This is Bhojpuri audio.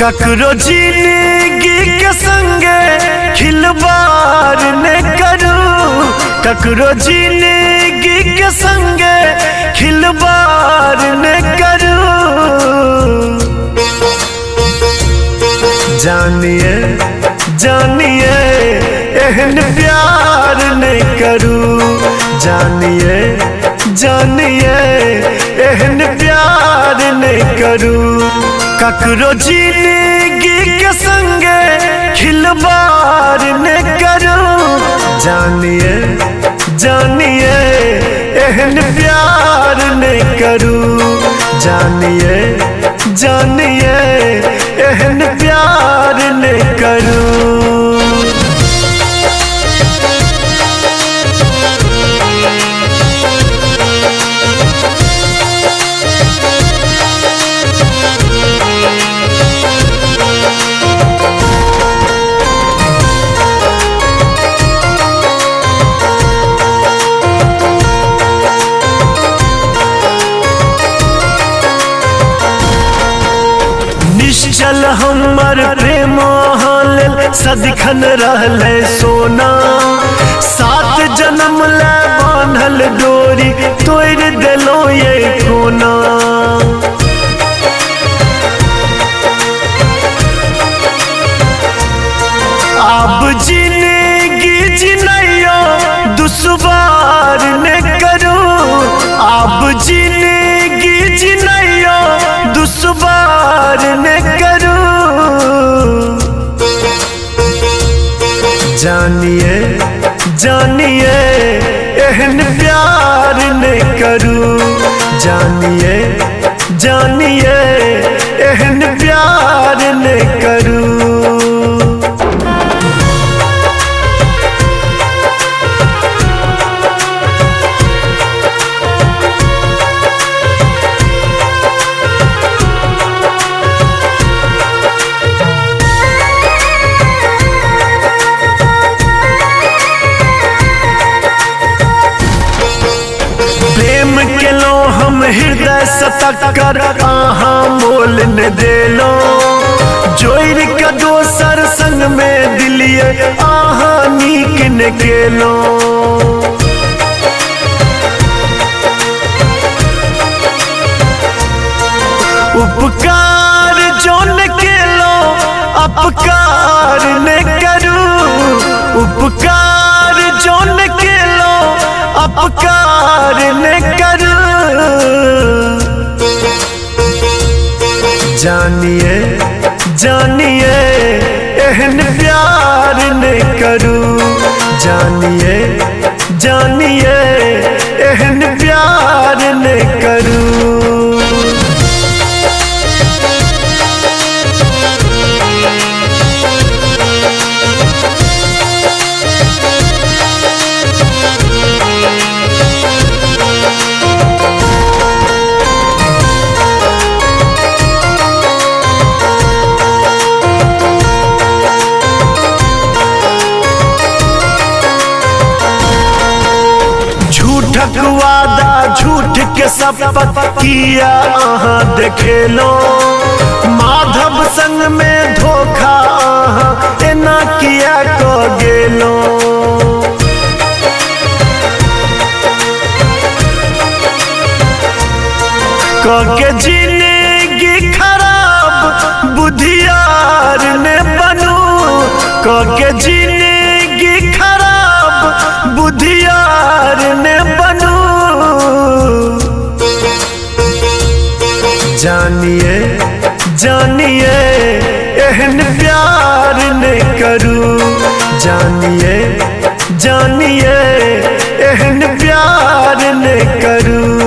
ककरो जिंदगी के संगे खिलवाड़ न करूं, ककरो जिंदगी के संगे खिलवाड़ न करूं। जानिए जानिए एहन प्यार न करूं, जानिए जानिए एहन प्यार न करूं। ककरो जिंदगी के संगे खिलवाड़ न करूं, जानिए जानिए एहन प्यार न करूं, जानिए जानिए एहन प्यार न करूं। निश्चल हमर प्रेम लेल सदिखन रहले सोना, 7 जन्म ले बांधल डोरी तोड़ देलो ये कोना। अब जिंदगी जिनैयो दुश्वार न करूं, अब जिंदगी जिनैयो दुश्वार न करूं। जानिए जानिए एहन प्यार न करूं, जानिए जानिए एहन प्यार न करूं। हम हृदय सतकर आहा मोल न देलो, जोर का दोसर संग में दिलिए आहा नीक न केलो। उपकार जो न केलो अपकार न करूं, उपकार जो न केलो अपकार न करूं। जानिए जानिए एहन प्यार न करूं, जानिए जानिए एहन प्यार न करूं। झूठक वादा झूठ के शपथ किया आहा देखेलो, माधव संग में धोखा आहा एना किया को गेलो। के जिंदगी खराब बुधियार न बनूं, के जिंदगी खराब बुधियार न बनूं। जानिए जानिए एहन प्यार न करूं, जानिए जानिए एहन प्यार न करूं।